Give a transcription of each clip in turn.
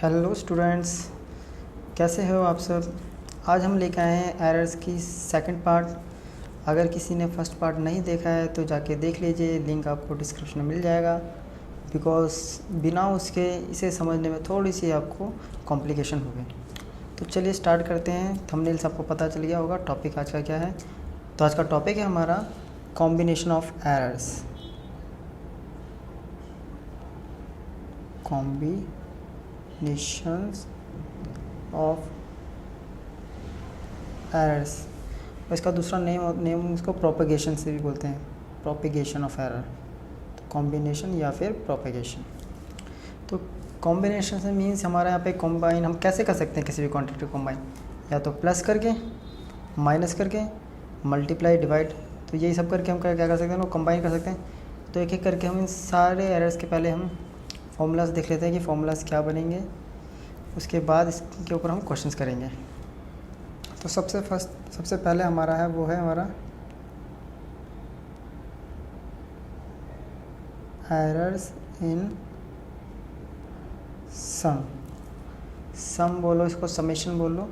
Hello students, कैसे हो आप सब। आज हम लेकर आए हैं एरर्स की सेकंड पार्ट। अगर किसी ने फर्स्ट पार्ट नहीं देखा है तो जाके देख लीजिए, लिंक आपको डिस्क्रिप्शन में मिल जाएगा। बिकॉज़ बिना उसके इसे समझने में थोड़ी सी आपको कॉम्प्लिकेशन होगी। तो चलिए स्टार्ट करते हैं। थंबनेल से आपको पता चल गया होगा टॉपिक आज का क्या है। तो आज का टॉपिक है हमारा combination of errors. Combinations of errors, और इसका दूसरा नेम इसको प्रोपेगेशन से भी बोलते हैं, प्रोपेगेशन ऑफ एरर। तो कॉम्बिनेशन या फिर प्रोपेगेशन। तो कॉम्बिनेशन से मीन्स हमारे यहाँ पे कॉम्बाइन हम कैसे कर सकते हैं किसी भी क्वांटिटी को कॉम्बाइन, या तो प्लस करके, माइनस करके, मल्टीप्लाई, डिवाइड। तो यही सब करके हम क्या कर सकते हैं, वो कंबाइन कर सकते हैं। तो एक एक करके हम इन सारे एरर्स के पहले हम फॉर्मूलाज देख लेते हैं कि फॉर्मूलाज क्या बनेंगे, उसके बाद इसके ऊपर हम क्वेश्चंस करेंगे। तो सबसे पहले हमारा है वो है हमारा एरर्स इन सम बोलो, इसको समेशन बोलो,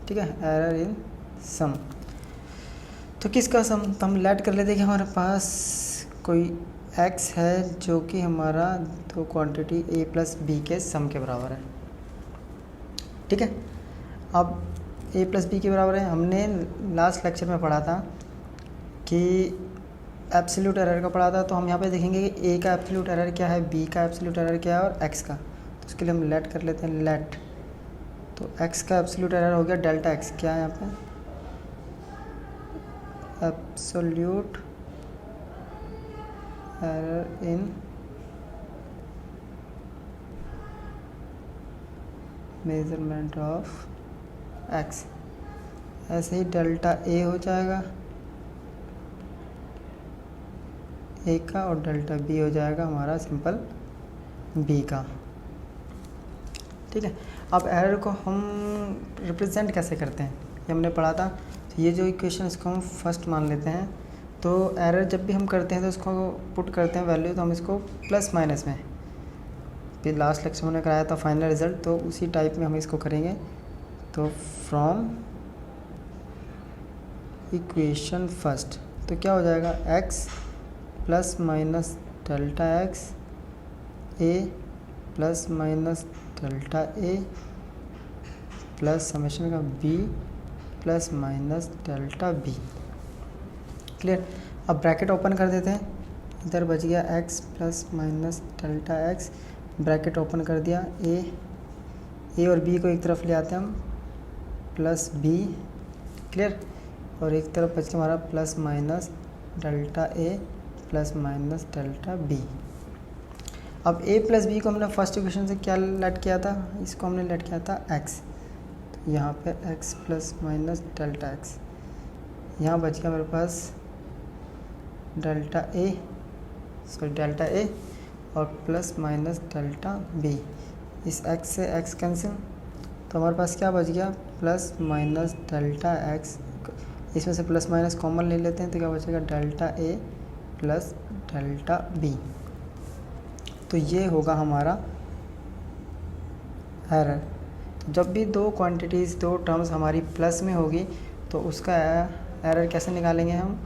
ठीक है। एरर इन सम, तो किसका सम, तो हम लेट कर लेते हैं कि हमारे पास कोई x है जो कि हमारा दो क्वांटिटी a प्लस बी के सम के बराबर है, ठीक है। अब a प्लस बी के बराबर है। हमने लास्ट लेक्चर में पढ़ा था कि एब्सोल्यूट एरर का पढ़ा था। तो हम यहाँ पे देखेंगे कि a का एब्सोल्यूट एरर क्या है, b का एब्सोल्यूट एरर क्या है और x का। तो उसके लिए हम लेट कर लेते हैं, लेट। तो x का एब्सोल्यूट एरर हो गया डेल्टा x। क्या है यहाँ पे, absolute error in measurement of x। ऐसे ही डेल्टा a हो जाएगा a का, और डेल्टा b हो जाएगा हमारा सिंपल b का, ठीक है। अब एरर को हम रिप्रेजेंट कैसे करते हैं ये हमने पढ़ा था। तो ये जो इक्वेशन, इसको हम फर्स्ट मान लेते हैं। तो एरर जब भी हम करते हैं तो इसको पुट करते हैं वैल्यू, तो हम इसको प्लस माइनस में, फिर लास्ट लेक्चर में कराया था फाइनल रिजल्ट, तो उसी टाइप में हम इसको करेंगे। तो फ्रॉम इक्वेशन फर्स्ट, तो क्या हो जाएगा, x plus minus delta x, a plus minus delta a plus summation का b plus minus delta b। Clear. अब ब्रैकेट ओपन कर देते हैं। इधर बच गया x plus minus delta x, bracket open कर दिया। a और b को एक तरफ ले आते हैं हम, प्लस b। क्लियर। और एक तरफ बच गया हमारा plus minus delta a plus minus delta b। अब a प्लस b को हमने फर्स्ट इक्वेशन से क्या लेट किया था, इसको हमने लेट किया था x। तो यहाँ पे x plus minus delta x, यहाँ बच गया मेरे पास डेल्टा a और प्लस माइनस डेल्टा b। इस x से x कैंसिल, तो हमारे पास क्या बच गया, प्लस माइनस डेल्टा x। इसमें से प्लस माइनस कॉमन ले लेते हैं, तो क्या बचेगा, delta a plus delta b। तो ये होगा हमारा एरर। जब भी दो क्वांटिटीज़, दो टर्म्स हमारी प्लस में होगी तो उसका एरर कैसे निकालेंगे हम,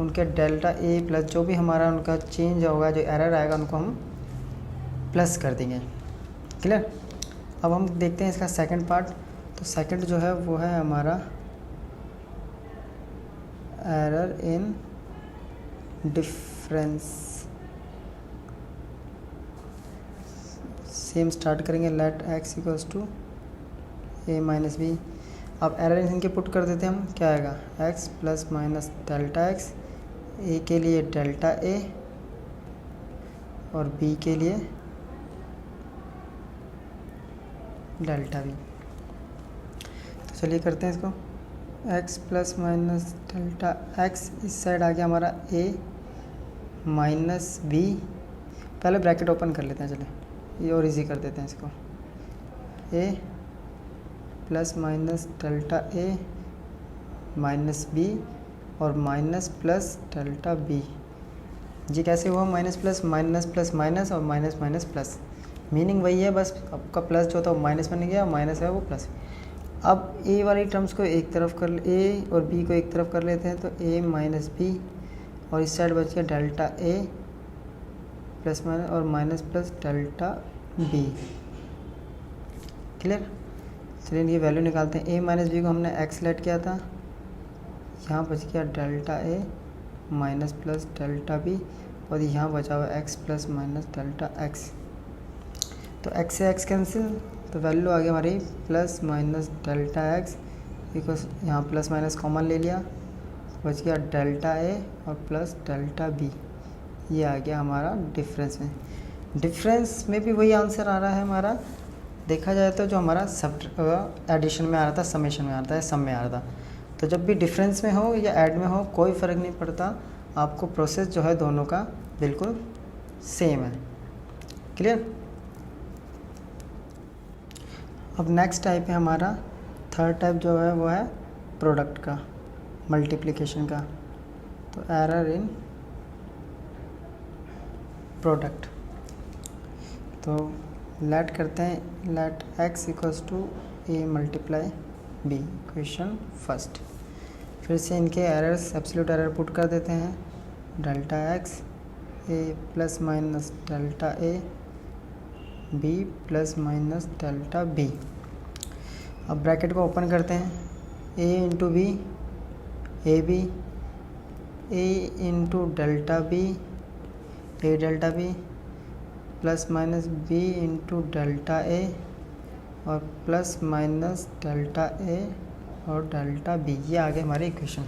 उनके डेल्टा a प्लस जो भी हमारा उनका चेंज होगा, जो एरर आएगा उनको हम प्लस कर देंगे। क्लियर। अब हम देखते हैं इसका सेकंड पार्ट। तो सेकंड जो है वो है हमारा error in difference. Same start करेंगे, let x equals to a minus b. अब एरर इनके पुट कर देते हैं हम, क्या आएगा, x plus minus delta x, a के लिए डेल्टा a और b के लिए डेल्टा b। तो चलिए करते हैं इसको, x plus minus delta x, इस साइड आ गया हमारा a माइनस b। पहले ब्रैकेट ओपन कर लेते हैं, चलिए ये और इजी कर देते हैं इसको। a plus minus delta a minus b और माइनस प्लस डेल्टा b। जी कैसे हुआ, माइनस प्लस माइनस और माइनस माइनस प्लस। मीनिंग वही है, बस आपका प्लस जो था वो माइनस बन गया, माइनस है वो प्लस। अब ए वाली टर्म्स को एक तरफ कर, ए और बी को एक तरफ कर लेते हैं, तो ए माइनस बी, और इस साइड बच गया डेल्टा ए प्लस माइनस और minus plus delta B. Clear? चलिए ये वैल्यू निकालते हैं। ए माइनस बी को हमने एक्स लेट किया था, यहाँ बच गया डेल्टा ए माइनस प्लस डेल्टा बी, और यहाँ बचा हुआ x plus minus delta x. तो एक्स से एक्स कैंसिल, तो वैल्यू आ गई हमारी plus minus delta x, because यहाँ प्लस माइनस कॉमन ले लिया, बच गया डेल्टा ए और प्लस डेल्टा बी। ये आ गया हमारा डिफरेंस में। डिफरेंस में भी वही आंसर आ रहा है हमारा, देखा जाए तो जो हमारा सब एडिशन में आ रहा था, समेशन में आ रहा था, सम में आ रहा था। तो जब भी डिफरेंस में हो या ऐड में हो कोई फ़र्क नहीं पड़ता, आपको प्रोसेस जो है दोनों का बिल्कुल सेम है। क्लियर? अब नेक्स्ट टाइप है हमारा, थर्ड टाइप जो है वो है प्रोडक्ट का, मल्टीप्लिकेशन का। तो एरर इन प्रोडक्ट। तो लेट करते हैं, let x equals to A multiply B, question first. फिर से इनके एरर्स, एब्सोल्यूट एरर पुट कर देते हैं, delta x a plus minus delta A B plus minus delta b. अब ब्रैकेट को ओपन करते हैं, a into b a b, a into delta b a delta b, plus minus b into delta a और plus minus delta a और delta B. ये आ गए हमारे equation.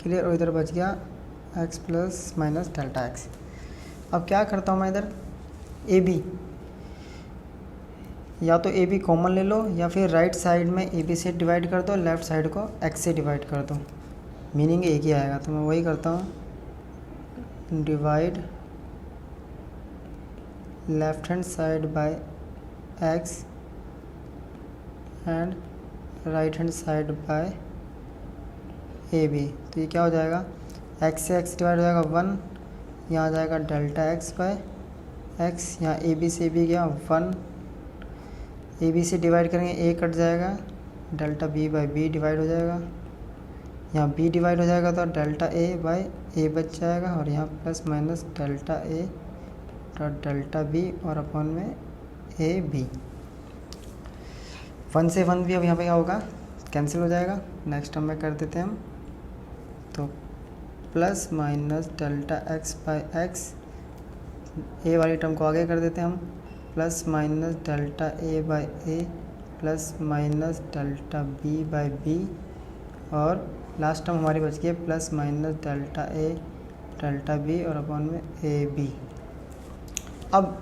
Clear? और इधर बच गया x plus minus delta x. अब क्या करता हूँ मैं, इधर ए बी, या तो ए बी कॉमन ले लो, या फिर राइट साइड में ए बी से डिवाइड कर दो, लेफ़्ट साइड को एक्स से डिवाइड कर दो, मीनिंग एक ही आएगा। तो मैं वही करता हूँ, divide left hand side by x and right hand side by A B. तो ये क्या हो जाएगा, एक्स से एक्स डिवाइड हो जाएगा 1, यहाँ आ जाएगा डेल्टा एक्स बाय एक्स, यहाँ ए बी से बी गया 1, ए बी से डिवाइड करेंगे ए कट जाएगा, delta B by B divide हो जाएगा, यहाँ बी डिवाइड हो जाएगा तो डेल्टा ए बाय ए बच जाएगा, और यहाँ plus minus delta A dot delta B और अपॉन में ए बी। 1 से 1 भी अब यहाँ पे क्या होगा, कैंसिल हो जाएगा। नेक्स्ट टर्म में कर देते हैं हम, तो plus minus delta x by x, a वाली टर्म को आगे कर देते हैं हम, plus minus delta a by a plus minus delta B by b, और लास्ट टर्म हमारी बच गई है plus minus delta a delta B और अपॉन में ए बी। अब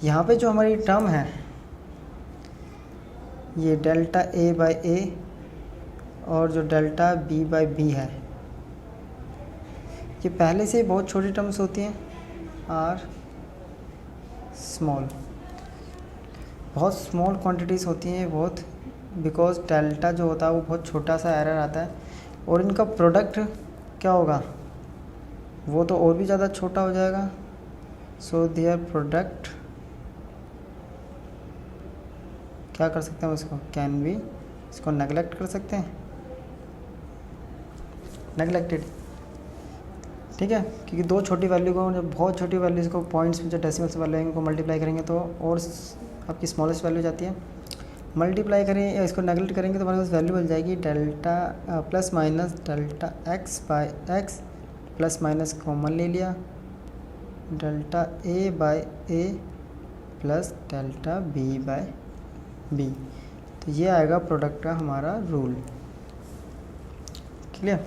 यहाँ पे जो हमारी टर्म है ये डेल्टा ए बाय ए और जो डेल्टा बी बाय बी है, ये पहले से बहुत छोटी टर्म्स होती हैं, आर स्मॉल, बहुत स्मॉल क्वांटिटीज़ होती हैं बहुत, बिकॉज डेल्टा जो होता है वो बहुत छोटा सा एरर आता है, और इनका प्रोडक्ट क्या होगा वो तो और भी ज़्यादा छोटा हो जाएगा। सो देयर प्रोडक्ट, क्या कर सकते हैं उसको, कैन बी, इसको नेगलेक्ट कर सकते हैं, नेगलेक्टेड। ठीक है, क्योंकि दो छोटी वैल्यू को, जब बहुत छोटी वैल्यूज को पॉइंट्स में जो डेसिमल्स वैल्यू को मल्टीप्लाई करेंगे तो और आपकी स्मॉलेस्ट वैल्यू जाती है, मल्टीप्लाई करें या इसको नेगलेक्ट करेंगे तो हमारे पास वैल्यू बन जाएगी delta plus minus delta x by x, plus minus common ले लिया, delta a by a plus delta B by b. तो ये आएगा प्रोडक्ट का हमारा रूल। क्लियर?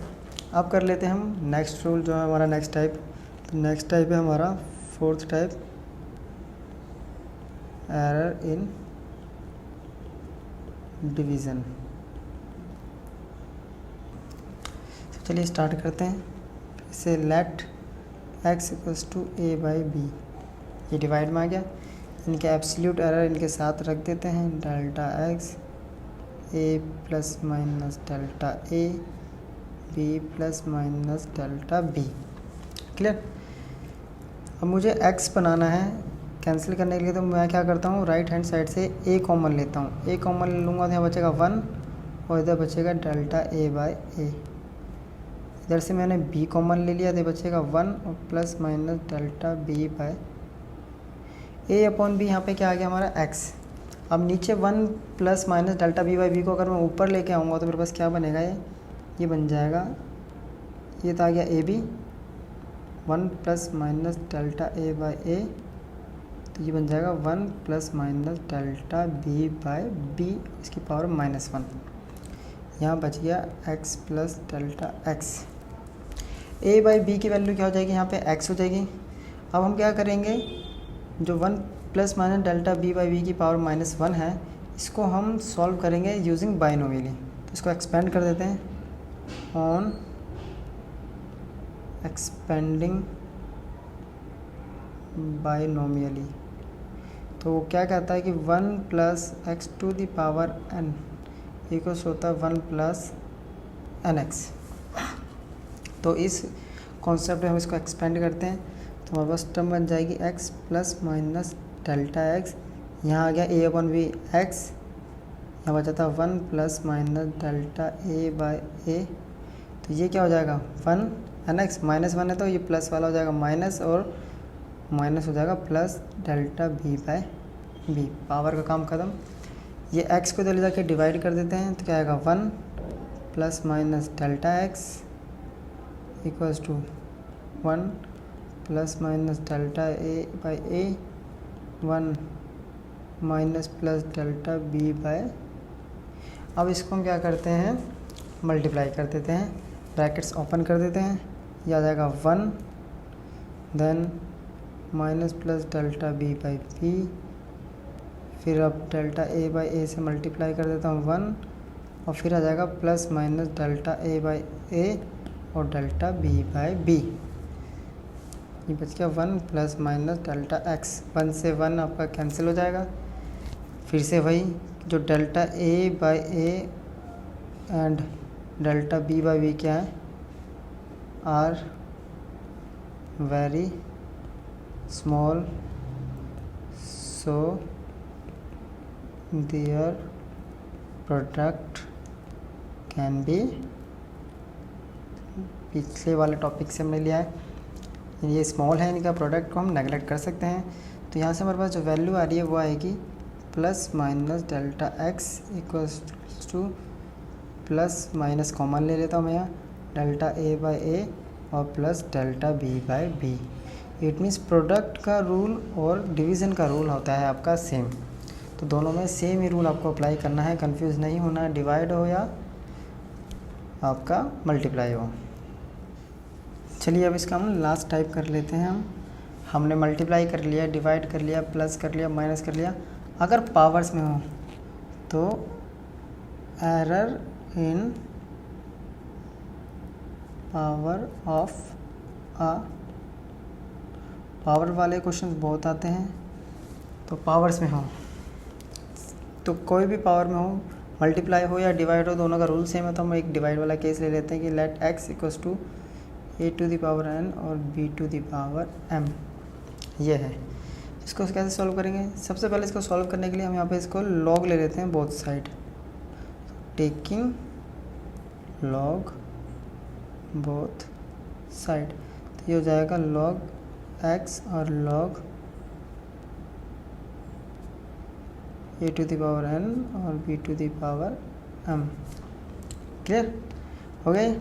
अब कर लेते हैं हम नेक्स्ट रूल जो है हमारा नेक्स्ट टाइप। तो नेक्स्ट टाइप है हमारा fourth type, error in division. तो चलिए स्टार्ट करते हैं। इसे let x equals to A by B, ये डिवाइड में आ गया। इनके एब्सोल्यूट एरर इनके साथ रख देते हैं, delta x A plus minus delta A B plus minus delta B. Clear? अब मुझे x बनाना है कैंसिल करने के लिए, तो मैं क्या करता हूँ, राइट हैंड साइड से a कॉमन लेता हूँ। a कॉमन ले लूँगा तो यहाँ बचेगा 1 और इधर बचेगा डेल्टा a बाई ए। इधर से मैंने b कॉमन ले लिया तो बचेगा 1 और plus minus delta b by a upon b। यहाँ पे क्या आ गया हमारा x। अब नीचे 1 plus minus delta b by b को अगर मैं ऊपर लेके आऊँगा तो मेरे पास क्या बनेगा, ये बन जाएगा, ये तो आ गया a b, 1 plus minus delta A by a, तो ये बन जाएगा 1 plus minus delta B by b इसकी पावर -1। यहाँ बच गया x plus delta x। A by B की वैल्यू क्या हो जाएगी, यहाँ पे x हो जाएगी। अब हम क्या करेंगे, जो 1 plus minus delta B by B की पावर -1 है, इसको हम सॉल्व करेंगे यूजिंग बाइनोमियली। तो इसको एक्सपेंड कर देते हैं ऑन एक्सपेंडिंग बाइनोमियली। तो वो क्या कहता है कि 1 plus x to the power n equals होता है 1 प्लस nx। तो इस कॉन्सेप्ट में हम इसको एक्सपेंड करते हैं तो हमारे पास टर्म बन जाएगी x plus minus delta x। यहाँ आ गया a अपॉन बी x, यहाँ बचा था 1 plus minus delta a by a. तो ये क्या हो जाएगा 1 nx, -1 है तो ये प्लस वाला हो जाएगा माइनस, और माइनस हो जाएगा plus delta b by B. Power का काम ख़त्म। ये x को इधर ले जाके डिवाइड कर देते हैं तो क्या आएगा 1 plus minus delta x equals to 1 plus minus delta a by A, 1 minus plus delta b by. अब इसको हम क्या करते हैं, मल्टीप्लाई कर देते हैं, ब्रैकेट्स ओपन कर देते हैं, यह आ जाएगा 1, then minus plus delta B by B, फिर अब डेल्टा ए बाई ए से मल्टीप्लाई कर देता हूँ 1, और फिर आ जाएगा plus minus delta A by ए और डेल्टा बी बाई बी। ये बच गया 1 प्लस माइनस डेल्टा एक्स। 1 से 1 आपका कैंसिल हो जाएगा। फिर से वही जो delta A by A and delta B by B क्या है, are very small, so their product can be. पिछले वाले टॉपिक से हमने लिया है, ये स्मॉल है, इनका प्रोडक्ट को हम नेगलेक्ट कर सकते हैं। तो यहाँ से हमारे पास जो वैल्यू आ रही है वो आएगी plus minus delta x equals to, plus minus common ले लेता हूँ मैं यहाँ, डेल्टा ए बाई ए और plus delta B by B. It means product का रूल और डिवीज़न का रूल होता है आपका सेम, तो दोनों में सेम ही रूल आपको अप्लाई करना है, कंफ्यूज नहीं होना है, डिवाइड हो या आपका मल्टीप्लाई हो। चलिए अब इसका हम लास्ट टाइप कर लेते हैं। हमने मल्टीप्लाई कर लिया, डिवाइड कर लिया, प्लस कर लिया, माइनस कर लिया। अगर पावर्स में हो तो एरर इन पावर ऑफ आ, पावर वाले क्वेश्चन बहुत आते हैं। तो पावर्स में हो तो कोई भी पावर में हो, मल्टीप्लाई हो या डिवाइड हो, दोनों का रूल सेम है। तो हम एक डिवाइड वाला केस ले लेते हैं कि let x equals to a to the power n और b to the power m. ये है, इसको कैसे सॉल्व करेंगे। सबसे पहले इसको सॉल्व करने के लिए हम यहाँ पे इसको लॉग ले लेते हैं both side, taking log both side. तो ये हो जाएगा लॉग एक्स और log A to the power n और b to the power M. Clear हो गए।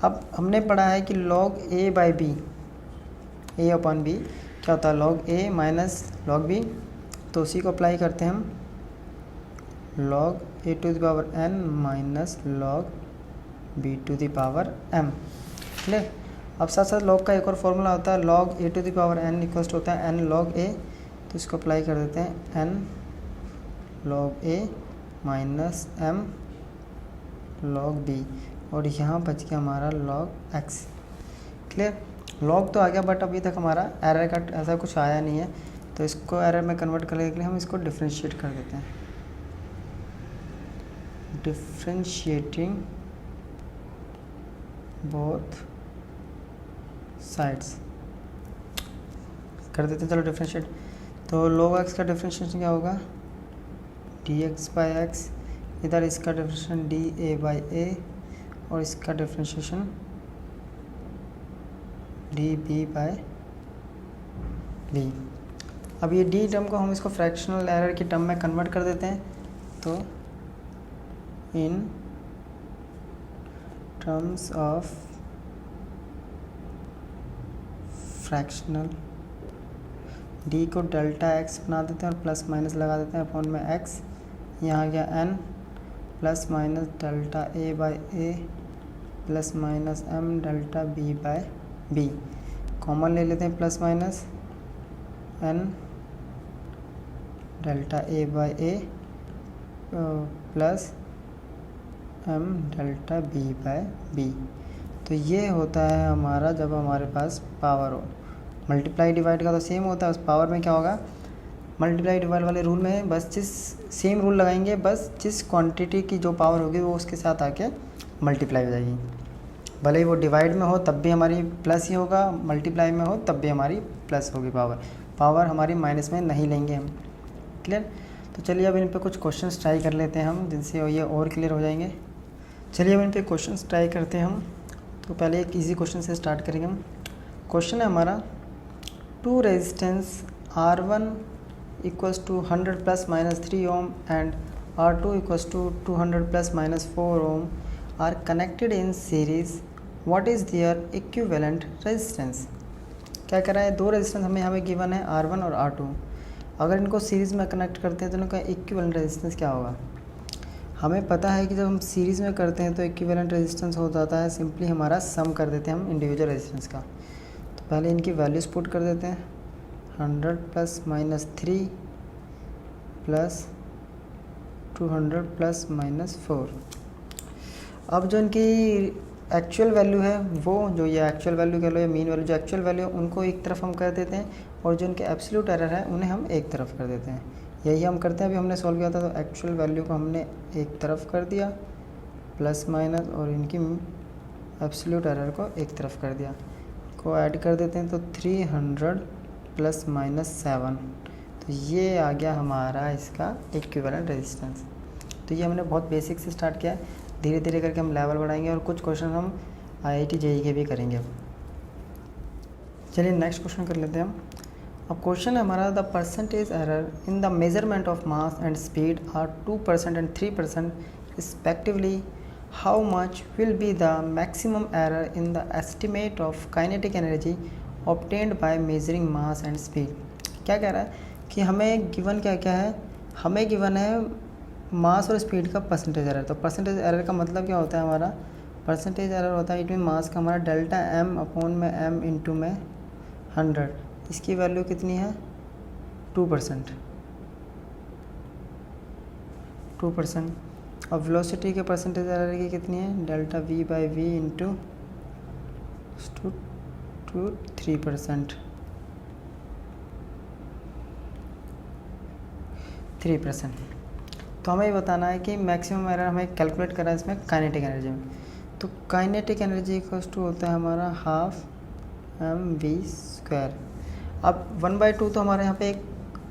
अब हमने पढ़ा है कि log a by b, a upon b क्या होता है, log a minus log b. तो उसी को अप्लाई करते हैं हम, log A to the power n minus log b to the power M. Clear. अब साथ साथ लॉग का एक और फॉर्मूला होता है, log A to the power N equals होता है एन लॉग ए। तो इसको अप्लाई कर देते हैं, N log a minus M log B, और यहाँ बच गया हमारा लॉग एक्स। क्लियर। लॉग तो आ गया बट अभी तक हमारा एरर का ऐसा कुछ आया नहीं है, तो इसको एरर में कन्वर्ट करने के लिए हम इसको डिफ्रेंशिएट कर देते हैं, डिफ्रेंशिएटिंग बोथ साइड्स। कर देते हैं, चलो डिफ्रेंशिएट। तो log x का डिफ्रेंशिएशन क्या होगा, dx बाई एक्स, इधर इसका डिफ्रेंशिएशन dA बाई ए और इसका डिफ्रेंशिएशन dB बाई b। अब ये d टर्म को हम इसको फ्रैक्शनल एरर की टर्म में कन्वर्ट कर देते हैं, तो in terms of fractional d को डेल्टा x बना देते हैं और प्लस माइनस लगा देते हैं अपॉन में x, यहाँ आ गया n plus minus delta a by A plus minus m delta b by b। Common ले लेते हैं plus minus n delta a by A plus m delta b by b। तो ये होता है हमारा जब हमारे पास पावर हो। मल्टीप्लाई डिवाइड का तो सेम होता है, उस पावर में क्या होगा, मल्टीप्लाई डिवाइड वाले रूल में बस जिस सेम रूल लगाएंगे, बस जिस क्वांटिटी की जो पावर होगी वो उसके साथ आके मल्टीप्लाई हो जाएगी। भले ही वो डिवाइड में हो तब भी हमारी प्लस ही होगा, मल्टीप्लाई में हो तब भी हमारी प्लस होगी पावर हमारी माइनस में नहीं लेंगे हम। क्लियर। तो चलिए अब इन पे कुछ क्वेश्चंस ट्राई कर लेते हैं हम, जिनसे ये और क्लियर हो जाएंगे। चलिए अब इन पे क्वेश्चंस ट्राई करते हैं हम। तो पहले एक इजी क्वेश्चन से स्टार्ट करेंगे हम। क्वेश्चन है हमारा, two resistance R1 equals to 100 plus minus 3 ohm and R2 equals to 200 plus minus 4 ohm are connected in series, what is their equivalent resistance. क्या कह रहा है, दो रेजिस्टेंस हमें यहाँ पे गिवन है R1 और R2। अगर इनको सीरीज़ में कनेक्ट करते हैं तो इनका इक्विवेलेंट रेजिस्टेंस क्या होगा। हमें पता है कि जब हम सीरीज़ में करते हैं तो इक्विवेलेंट रेजिस्टेंस हो जाता है सिंपली हमारा सम कर देते हैं हम इंडिविजुअल रेजिस्टेंस का। तो पहले इनकी वैल्यूज पुट कर देते हैं, 100 plus minus 3 plus 200 plus minus 4। अब जो इनकी एक्चुअल वैल्यू है वो, जो ये एक्चुअल वैल्यू कह लो या मीन वैल्यू, जो एक्चुअल वैल्यू है उनको एक तरफ हम कर देते हैं और जो इनके एब्सोल्यूट एरर है उन्हें हम एक तरफ कर देते हैं। यही हम करते हैं, अभी हमने सॉल्व किया था तो एक्चुअल वैल्यू को हमने एक तरफ कर दिया प्लस माइनस और इनकी एब्सोल्यूट एरर को एक तरफ कर दिया, को ऐड कर देते हैं तो 300 प्लस माइनस 7। तो ये आ गया हमारा इसका इक्विवेलेंट रेजिस्टेंस। तो ये हमने बहुत बेसिक से स्टार्ट किया है, धीरे धीरे करके हम लेवल बढ़ाएंगे और कुछ क्वेश्चन हम IIT JEE के भी करेंगे अब। चलिए नेक्स्ट क्वेश्चन कर लेते हैं हम। अब क्वेश्चन है हमारा, the percentage error in the measurement of mass and speed are 2% and 3% respectively, how much will be the maximum error in the estimate of kinetic energy obtained by measuring mass and speed. क्या कह रहा है कि हमें given क्या क्या है, हमें गिवन है मास और स्पीड का परसेंटेज एरर। तो परसेंटेज एरर का मतलब क्या होता है, हमारा परसेंटेज एरर होता है इट मीन मास का हमारा डेल्टा m अपॉन में m इंटू में 100, इसकी वैल्यू कितनी है 2%। अब वेलोसिटी के परसेंटेज एरर की कितनी है, delta v by V into 3%। 3%। तो हमें ये बताना है कि मैक्सिमम एरर हमें कैलकुलेट करना है इसमें काइनेटिक एनर्जी में। तो काइनेटिक एनर्जी इक्वल्स टू होता है हमारा हाफ mv²। अब 1/2 तो हमारे यहाँ पे एक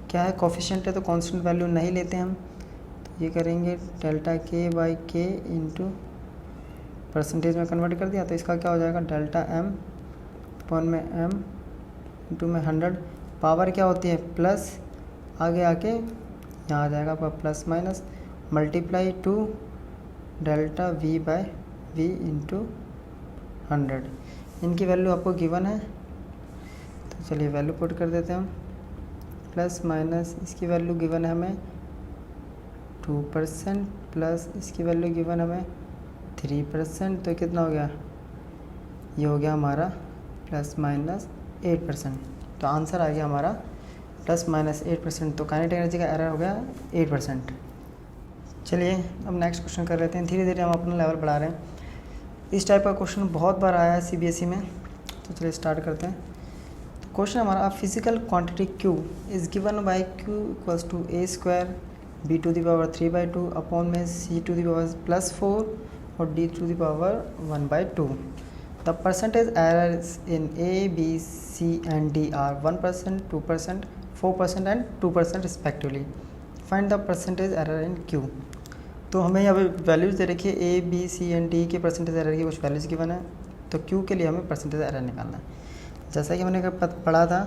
क्या है कोफिशिएंट है, तो कांस्टेंट वैल्यू नहीं लेते हम, तो ये करेंगे डेल्टा k बाई के इंटू परसेंटेज में कन्वर्ट कर दिया तो इसका क्या हो जाएगा डेल्टा m अपॉन में m इंटू में 100। पावर क्या होती है प्लस, आगे आके यहाँ आ जाएगा आपका plus minus multiply two delta v by V into 100। इनकी वैल्यू आपको गिवन है, तो चलिए वैल्यू पुट कर देते हैं हम, प्लस माइनस इसकी वैल्यू गिवन है हमें 2% प्लस इसकी वैल्यू गिवन हमें 3%, तो कितना हो गया, ये हो गया हमारा प्लस माइनस 8%। तो आंसर आ गया हमारा प्लस माइनस 8%। तो काइनेटिक एनर्जी का एरर हो गया 8%। चलिए अब नेक्स्ट क्वेश्चन कर लेते हैं, धीरे धीरे हम अपना लेवल बढ़ा रहे हैं। इस टाइप का क्वेश्चन बहुत बार आया है CBSE में, तो चलिए स्टार्ट करते हैं। तो क्वेश्चन हमारा, physical quantity Q is given by Q equals to a² b to the power 3/2 upon में c टू द पावर +4 और d to the power 1/2। The percentage errors in A B C and D are 1%, 2%, 4% and 2% respectively. Find the percentage error in Q. तो हमें यहाँ पे values दे रखी है, A B C and D के percentage error की कुछ वैल्यूज़ गिवन है, तो क्यू के लिए हमें परसेंटेज एरर निकालना है। जैसा कि मैंने पढ़ा था,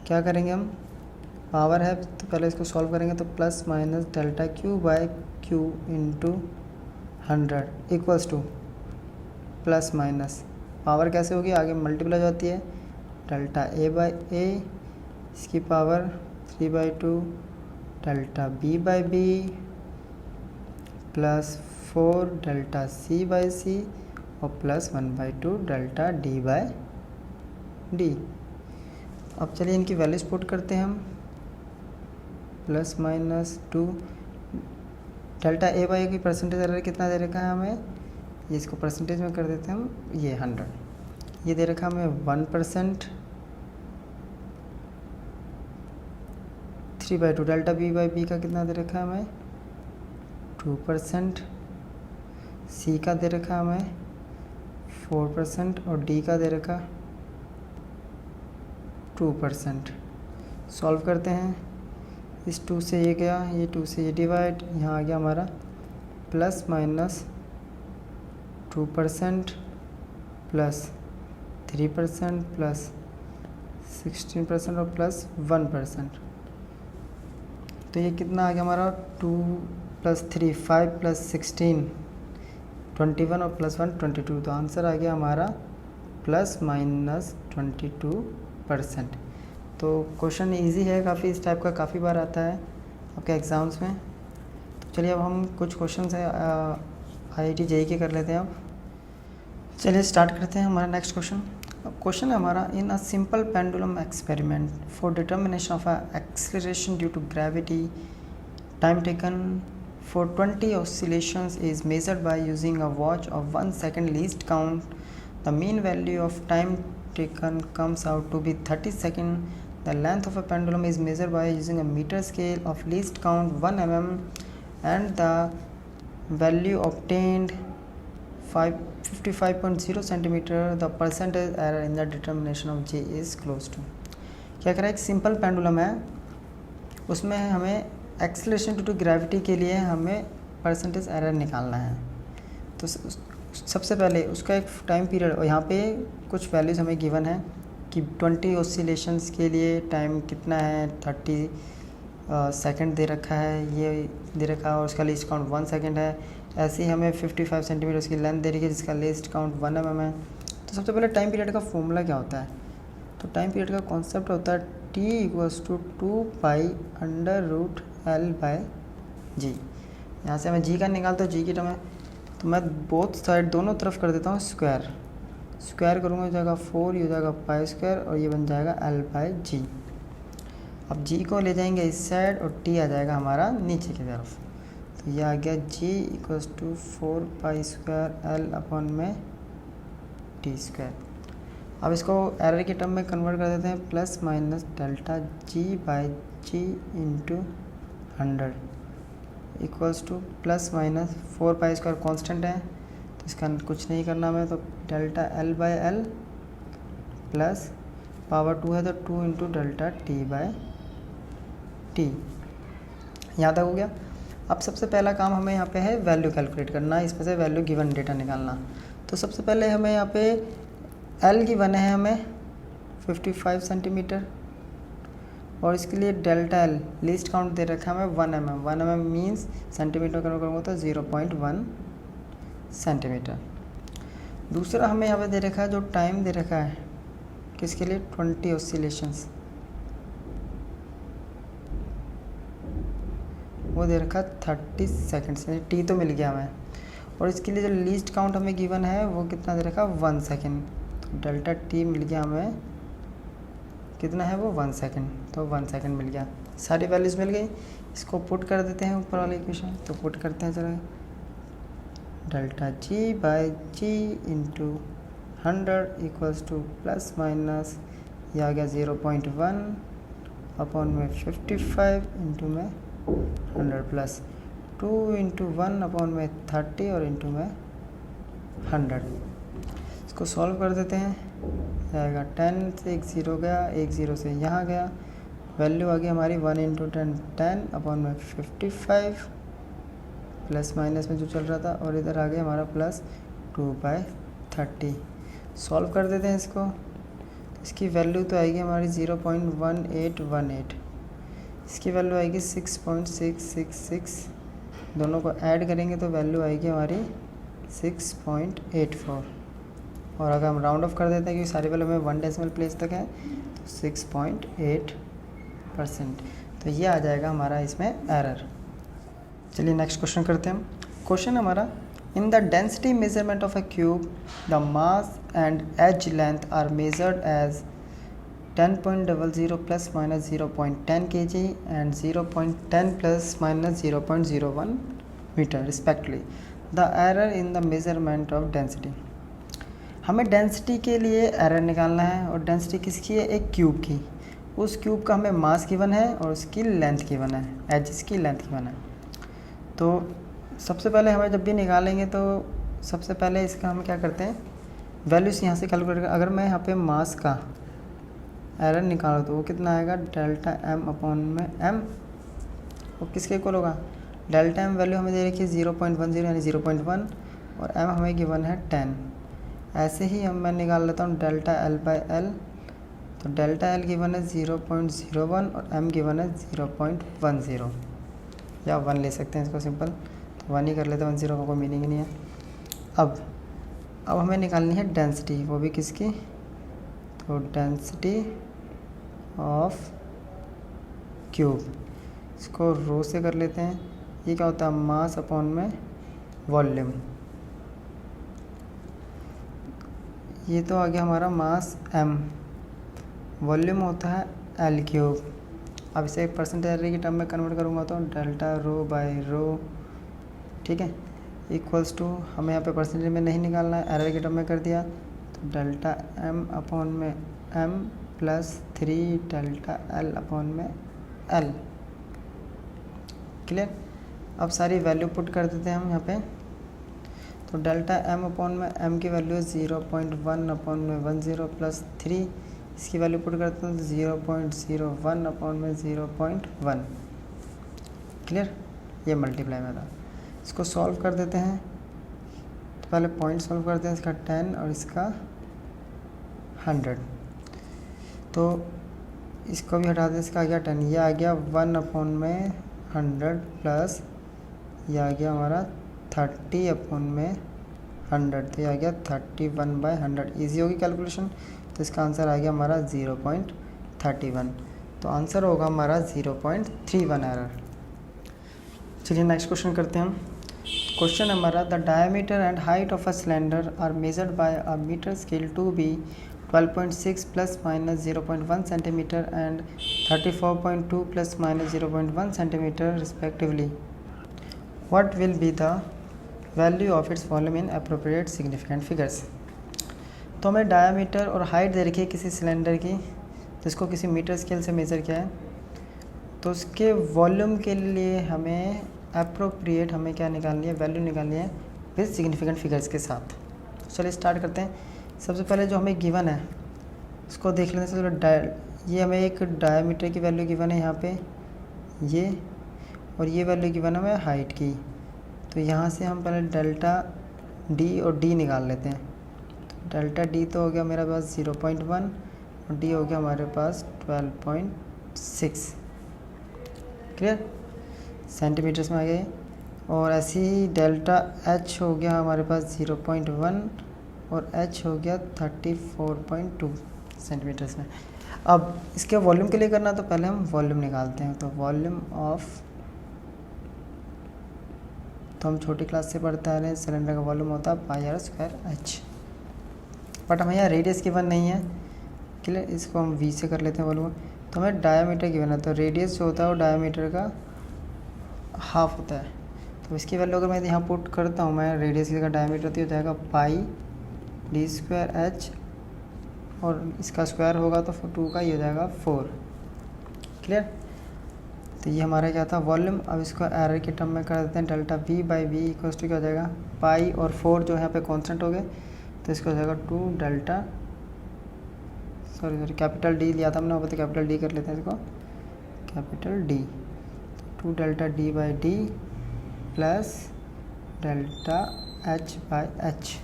क्या करेंगे हम, पावर है तो पहले इसको सॉल्व करेंगे, तो plus minus delta Q by Q into 100 equals to plus minus power कैसे होगी, आगे मल्टीप्लाई हो जाती है, डेल्टा ए बाय ए इसकी power 3/2 delta B by b plus 4 delta c by c और plus 1/2 delta d by d. अब चलिए इनकी वैल्यूज पुट करते हैं हम, plus minus 2 delta A by की परसेंटेज एरर कितना दे रखा है हमें, ये इसको परसेंटेज में कर देते हैं हम, ये 100, ये दे रखा हमें 1%, 3/2 डेल्टा बी बाई बी का कितना दे रखा है हमें 2%, सी का दे रखा हमें 4% और डी का दे रखा 2%। सॉल्व करते हैं, इस 2 से ये गया, ये 2 से ये डिवाइड, यहाँ आ गया हमारा प्लस माइनस 2% प्लस 3% प्लस 16% और प्लस 1%। तो ये कितना आ गया हमारा 2 + 3 5 + 16 21 और प्लस 1 22। तो आंसर आ गया हमारा प्लस माइनस 22%। तो क्वेश्चन इजी है काफ़ी, इस टाइप का काफ़ी बार आता है आपके एग्ज़ाम्स में। तो चलिए अब हम कुछ क्वेश्चन है IIT JEE के कर लेते हैं। अब चलिए स्टार्ट करते हैं हमारा नेक्स्ट क्वेश्चन। क्वेश्चन है हमारा, in a simple pendulum experiment for determination of acceleration due to gravity, time taken for 20 oscillations is measured by using a watch of 1 second least count. The mean value of time taken comes out to be 30 seconds. The length of a pendulum is measured by using a meter scale of least count 1 mm and the value obtained 55.0 centimeter. The percentage error in the determination of J is close to। क्या करें, एक simple pendulum है, उसमें हमें acceleration due to gravity के लिए हमें percentage error निकालना है। तो सबसे पहले उसका एक टाइम पीरियड, और यहाँ पे कुछ वैल्यूज़ हमें गिवन है कि 20 oscillations के लिए टाइम कितना है, 30 सेकंड दे रखा है, ये दे रखा है, और उसका लीस्ट काउंट 1 सेकंड है। ऐसे ही हमें 55 सेंटीमीटर उसकी लेंथ दे रही है जिसका लीस्ट काउंट 1 mm है। तो सबसे पहले टाइम पीरियड का फॉर्मूला क्या होता है, तो टाइम पीरियड का कॉन्सेप्ट होता है T = 2π/L/G। यहाँ से मैं G का निकालता हूँ, G की टर्म है, तो मैं बोथ साइड दोनों तरफ कर देता हूँ स्क्वायर करूँगा, हो जाएगा 4, ये हो जाएगा π² और ये बन जाएगा L/G। अब G को ले जाएंगे इस साइड और T आ जाएगा हमारा नीचे की तरफ, तो ये आ गया G = 4π²L/T²। अब इसको एरर की टर्म में कन्वर्ट कर देते हैं, plus minus delta G/G × 100 equals to plus minus 4π² constant है, तो इसका कुछ नहीं करना हमें, तो डेल्टा L/L प्लस पावर 2 है तो 2 × डेल्टा T/T। यहाँ तक हो गया। अब सबसे पहला काम हमें यहाँ पे है वैल्यू कैलकुलेट करना, इसमें से वैल्यू गिवन डेटा निकालना। तो सबसे पहले हमें यहाँ पे L गिवन है हमें 55 सेंटीमीटर, और इसके लिए delta L least count they रखा है हमें 1 mm। 1 mm means centimetre convert करूँगा तो 0.1 सेंटीमीटर। दूसरा हमें यहाँ पे दे रखा है जो टाइम दे रखा है किसके लिए, 20 oscillations, वो दे रखा 30 सेकेंड्स, टी तो मिल गया हमें। और इसके लिए जो लीस्ट काउंट हमें गिवन है वो कितना दे रखा 1 सेकेंड, तो डेल्टा टी मिल गया हमें, कितना है वो 1 सेकेंड, तो 1 सेकेंड मिल गया। सारी वैल्यूज़ मिल गई। इसको पुट कर देते हैं ऊपर वाले इक्वेशन, तो पुट करते हैं जरा, delta G/G × 100 equals to plus minus, ये आ गया 0.1 अपॉन में 55 इंटू में 100 प्लस 2 × 1 अपॉन में 30 और इंटू में 100। इसको सॉल्व कर देते हैं, आएगा 10 से एक ज़ीरो गया, एक ज़ीरो से यहाँ गया, वैल्यू आ गई हमारी 1 इंटू 10 10 अपॉन में 55 प्लस माइनस में जो चल रहा था, और इधर आ गया हमारा प्लस 2/30। सॉल्व कर देते हैं इसको, इसकी वैल्यू तो आएगी हमारी 0.1818, इसकी वैल्यू आएगी 6.666, दोनों को ऐड करेंगे तो वैल्यू आएगी हमारी 6.84। और अगर हम राउंड ऑफ कर देते हैं क्योंकि सारी वैल्यू में 1 डेसिमल प्लेस तक है, तो 6.8%। तो ये आ जाएगा हमारा इसमें एरर। चलिए नेक्स्ट क्वेश्चन करते हैं हम। क्वेश्चन हमारा, in the density measurement of a cube the mass and edge length are measured as 10.00 plus minus 0.10 kg and 0.10 plus minus 0.01 metre respectively. The error in the measurement of density. हमें density के लिए error निकालना है, और density किसकी है? एक cube की। उस क्यूब का हमें मास गिवन है और उसकी लेंथ गिवन है, एज की लेंथ गिवन है। तो सबसे पहले हमें जब भी निकालेंगे तो सबसे पहले इसका हम क्या करते हैं, वैल्यूज़ यहाँ से कैलकुलेट कर। अगर मैं यहाँ पे मास का एरर निकालूँ तो वो कितना आएगा? डेल्टा एम अपॉन में एम, वो किसके इक्वल होगा? डेल्टा एम वैल्यू हमें दे रखी है 0.10 यानी 0.1, और एम हमें गिवन है 10। ऐसे ही मैं निकाल लेता हूँ डेल्टा एल बाई एल, तो डेल्टा एल गिवन है 0.01 और एम गिवन है 0.10, या 1 ले सकते हैं इसको सिंपल, तो 1 ही कर लेते हैं, 10 का कोई मीनिंग ही नहीं है। अब हमें निकालनी है डेंसिटी, वो भी किसकी? तो डेंसिटी ऑफ क्यूब, इसको रो से कर लेते हैं। ये क्या होता है? मास अपॉन में वॉल्यूम। ये तो आ गया हमारा मास m, वॉल्यूम होता है एल क्यूब। अब इसे परसेंटेज एरिया की टर्म में कन्वर्ट करूँगा तो डेल्टा रो बाई रो, ठीक है, इक्वल्स टू, हमें यहाँ पे परसेंटेज में नहीं निकालना है, एरर की टर्म में कर दिया, तो डेल्टा m अपॉन में m plus 3 delta l upon में l। क्लियर? अब सारी वैल्यू पुट कर देते हैं हम यहाँ पे। तो डेल्टा m अपॉन में m की वैल्यू 0.1 अपॉन में 10 प्लस 3, इसकी वैल्यू पुट करते हैं तो 0.01 अपॉन में 0.1। क्लियर? ये मल्टीप्लाई में था। इसको सॉल्व कर देते हैं, तो पहले पॉइंट सॉल्व करते हैं, इसका 10 और इसका 100। तो इसको भी हटा दें, इसका आ गया 10, ये आ गया 1 अपॉन में 100 प्लस ये आ गया हमारा 30 अपॉन में 100, तो ये आ गया 31/100। ईजी होगी कैलकुलेशन, तो इसका आंसर आ गया हमारा 0.31। तो आंसर होगा हमारा 0.31 एरर। चलिए नेक्स्ट क्वेश्चन करते हैं हम। क्वेश्चन हमारा, the diameter and height of a cylinder are measured by a metre scale to be 12.6 plus minus 0.1 centimetre and 34.2 plus minus 0.1 centimetre respectively. What will be the value of its volume in appropriate significant figures? तो हमें diameter और height दे रखी है किसी cylinder की, जिसको किसी metre scale से मेज़र किया है, तो उसके वॉल्यूम के लिए हमें अप्रोप्रिएट हमें क्या निकालनी है? वैल्यू निकालनी है विद सिग्निफिकेंट फिगर्स के साथ। चलिए स्टार्ट करते हैं। सबसे पहले जो हमें गिवन है उसको देख लेते हैं। चलो ये हमें एक डायामीटर की वैल्यू गिवन है यहाँ पे ये, और ये वैल्यू गिवन है हमें हाइट की। तो यहाँ से हम पहले डेल्टा डी और डी निकाल लेते हैं। तो डेल्टा डी तो हो गया मेरे पास 0.1 और डी हो गया हमारे पास 12.6। क्लियर? सेंटीमीटर्स में आ गए। और ऐसे ही डेल्टा एच हो गया हमारे पास 0.1 और एच हो गया 34.2 सेंटीमीटर्स में। अब इसके वॉल्यूम के लिए करना, तो पहले हम वॉल्यूम निकालते हैं। तो वॉल्यूम ऑफ, तो हम छोटी क्लास से पढ़ते आ रहे हैं, सिलेंडर का वॉल्यूम होता है πr²h, बट हमें यहाँ रेडियस गिवन नहीं है। क्लियर? इसको हम v से कर लेते हैं वॉल्यूम। तो हमें डायमीटर गिवन है, तो रेडियस जो होता है वो डायमीटर का हाफ होता है। तो इसकी वैल्यू अगर मैं यहाँ पुट करता हूँ, मैं रेडियस की जगह डायमीटर तो हो जाएगा πd²h, और इसका स्क्वायर होगा तो 2 का ही हो जाएगा 4। क्लियर? तो ये हमारा क्या था? वॉल्यूम। अब इसको एरर की टर्म में कर देते हैं। Delta v by V equals to क्या हो जाएगा? पाई और 4 जो है यहाँ पे कांस्टेंट हो गए, तो इसको हो जाएगा 2 डेल्टा सॉरी कैपिटल डी लिया था हमने, वो तो कैपिटल डी कर लेते हैं इसको, capital D, 2 delta D by D plus delta H by H.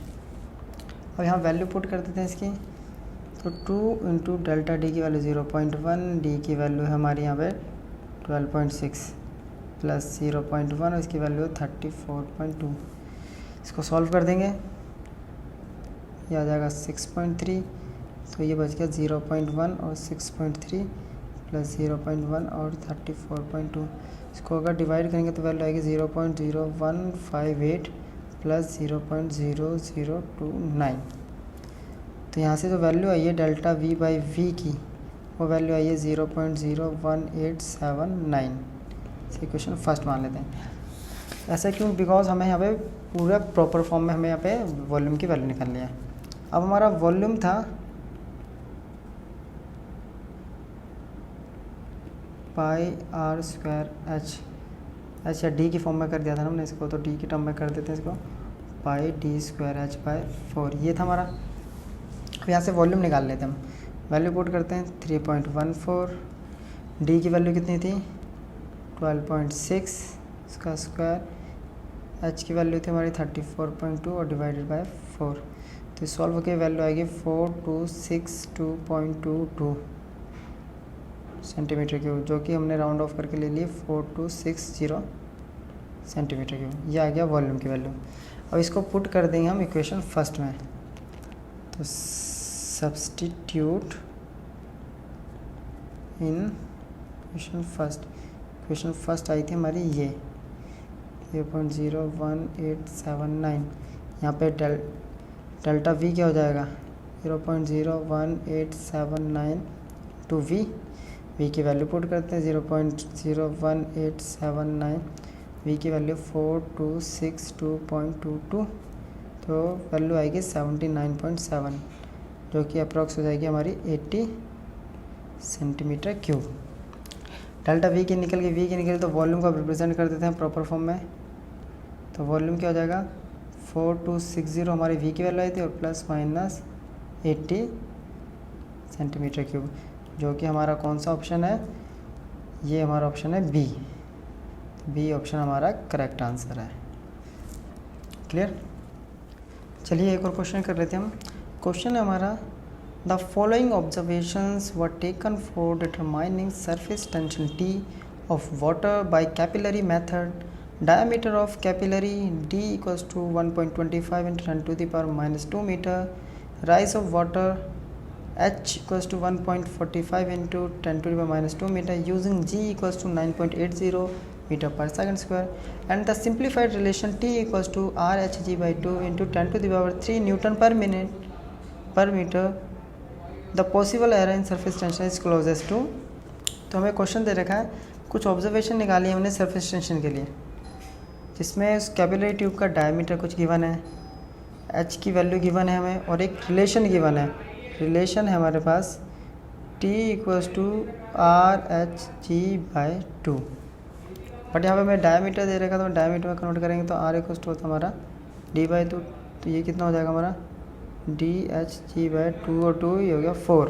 अब यहाँ वैल्यू पुट कर देते हैं इसकी, तो 2 इंटू डेल्टा डी की वैल्यू 0.1, डी की वैल्यू है हमारी यहाँ पे 12.6 प्लस 0.1 और इसकी वैल्यू 34.2। इसको सॉल्व कर देंगे, ये आ जाएगा 6.3, तो ये बच गया 0.1 और 6.3 प्लस 0.1 और 34.2। इसको अगर डिवाइड करेंगे तो वैल्यू आएगी 0.0158 प्लस 0.0029। तो यहाँ से जो वैल्यू आई है डेल्टा वी बाई वी की, वो वैल्यू आई है 0.01879। इसे क्वेश्चन फर्स्ट मान लेते हैं। ऐसा क्यों? बिकॉज हमें यहाँ पे पूरा प्रॉपर फॉर्म में हमें यहाँ पे वॉल्यूम की वैल्यू निकालनी है। अब हमारा वॉल्यूम था पाई आर स्क्वायर एच या डी की फॉर्म में कर दिया था हमने इसको, तो डी की टर्म में कर देते हैं इसको, पाई डी स्क्वायर एच बाई 4, ये था हमारा। अब यहाँ से वॉल्यूम निकाल लेते हैं हम, वैल्यू पुट करते हैं 3.14, डी की वैल्यू कितनी थी 12.6 इसका स्क्वायर, एच की वैल्यू थी हमारी 34.2 और डिवाइडेड बाय 4, तो सॉल्व होकर वैल्यू आएगी 4262.22 सेंटीमीटर क्यूब, जो कि हमने राउंड ऑफ करके ले लिए 4260 सेंटीमीटर क्यूब। ये आ गया वॉल्यूम की वैल्यू। अब इसको पुट कर देंगे हम इक्वेशन फर्स्ट में, तो सब्स्टिट्यूट इन इक्वेशन फर्स्ट आई थी हमारी ये 0.01879। यहाँ पे डेल्टा वी क्या हो जाएगा 0.01879 टू वी की वैल्यू पुट करते हैं 0.01879, वी की वैल्यू 4262.22, तो वैल्यू आएगी 79.7, जो कि अप्रॉक्स हो जाएगी हमारी 80 सेंटीमीटर क्यूब। डेल्टा वी की निकल गई, वी की निकल, तो वॉल्यूम को रिप्रेजेंट कर देते हैं प्रॉपर फॉर्म में, तो वॉल्यूम क्या हो जाएगा 4260 हमारी वी की वैल्यू आई थी और प्लस माइनस 80 सेंटीमीटर क्यूब, जो कि हमारा कौन सा ऑप्शन है, ये हमारा ऑप्शन है बी ऑप्शन हमारा करेक्ट आंसर है। क्लियर? चलिए एक और क्वेश्चन कर लेते हैं हम। क्वेश्चन है हमारा, the following observations were taken for determining surface tension T of water by capillary method. Diameter of capillary D equals to 1.25 into 10 to the power minus 2 meter. Rise of water H equals to 1.45 into 10 to the power minus 2 meter using G equals to 9.80 meter per second square, and the simplified relation T equals to RHG by 2 into 10 to the power 3 Newton per meter. The possible error in surface tension is closest to। तो हमें question दे रखा है, कुछ observation निकाली है हमने surface tension के लिए, जिसमें उस कैपिलरी ट्यूब का डायमीटर कुछ गिवन है, एच की वैल्यू गिवन है हमें, और एक रिलेशन गिवन है। रिलेशन है हमारे पास T equals to RHG/2, but यहाँ पे हमें डायमीटर दे रखा, तो डायमीटर में कन्वर्ट करेंगे तो R इक्वल्स टू होता हमारा D/2, तो ये कितना हो जाएगा हमारा DHG/2 और 2 ये हो गया 4।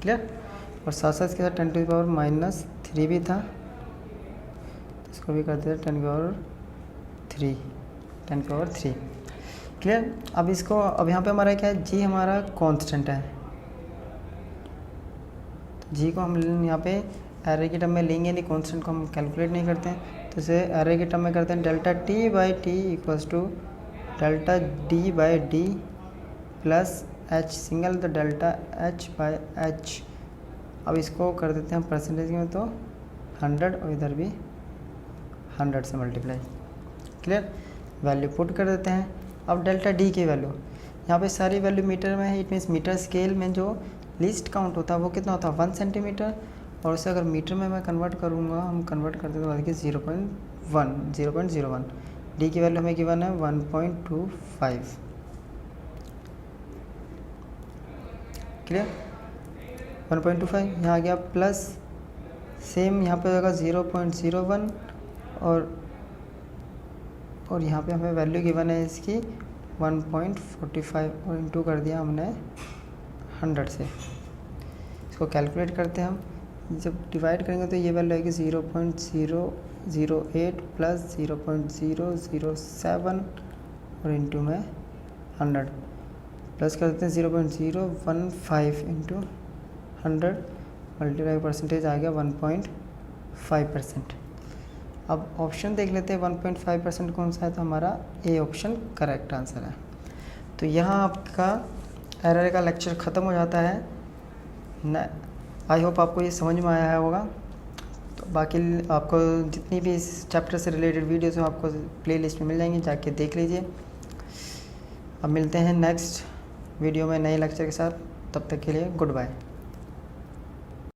क्लियर? और साथ साथ इसके साथ 10 टू द पावर माइनस 3 भी था, इसको भी करते हैं 10 की पावर 3। क्लियर? अब इसको, अब यहाँ पे हमारा क्या है, जी हमारा कांस्टेंट है, तो जी को हम यहाँ पे एरे की टर्म में लेंगे नहीं, कांस्टेंट को हम कैलकुलेट नहीं करते हैं, तो इसे एरे की टर्म में करते हैं delta T/T equals to delta D/D plus H single, तो डेल्टा H/H। अब इसको कर देते हैं परसेंटेज में, तो 100 और इधर भी 100 से मल्टीप्लाई। क्लियर? वैल्यू पुट कर देते हैं। अब डेल्टा डी की वैल्यू, यहाँ पे सारी वैल्यू मीटर में है, इट मीन्स मीटर स्केल में जो लीस्ट काउंट होता है वो कितना होता है 1 सेंटीमीटर, और उसे अगर मीटर में मैं कन्वर्ट करूँगा, हम कन्वर्ट करते तो देखिए 0.01। डी की वैल्यू हमें गिवन है 1.25। क्लियर? 1.25 यहाँ आ गया, प्लस सेम यहाँ पे होगा 0.01, और यहाँ पे हमें वैल्यू गिवन है इसकी 1.45 और इंटू कर दिया हमने 100 से। इसको कैलकुलेट करते हैं हम, जब डिवाइड करेंगे तो ये वैल्यू आएगी 0.008 प्लस 0.007 और इंटू में 100 प्लस कर देते हैं 0.015 इंटू 100 मल्टीप्लाई परसेंटेज आ गया 1.5%। अब ऑप्शन देख लेते हैं 1.5% कौन सा है, तो हमारा ए ऑप्शन करेक्ट आंसर है। तो यहाँ आपका एरर का लेक्चर ख़त्म हो जाता है। आई होप आपको ये समझ में आया होगा। तो बाकी आपको जितनी भी इस चैप्टर से रिलेटेड वीडियोस हैं आपको प्लेलिस्ट में मिल जाएंगी, जाके देख लीजिए। अब मिलते हैं नेक्स्ट वीडियो में नए लेक्चर के साथ, तब तक के लिए गुड बाय।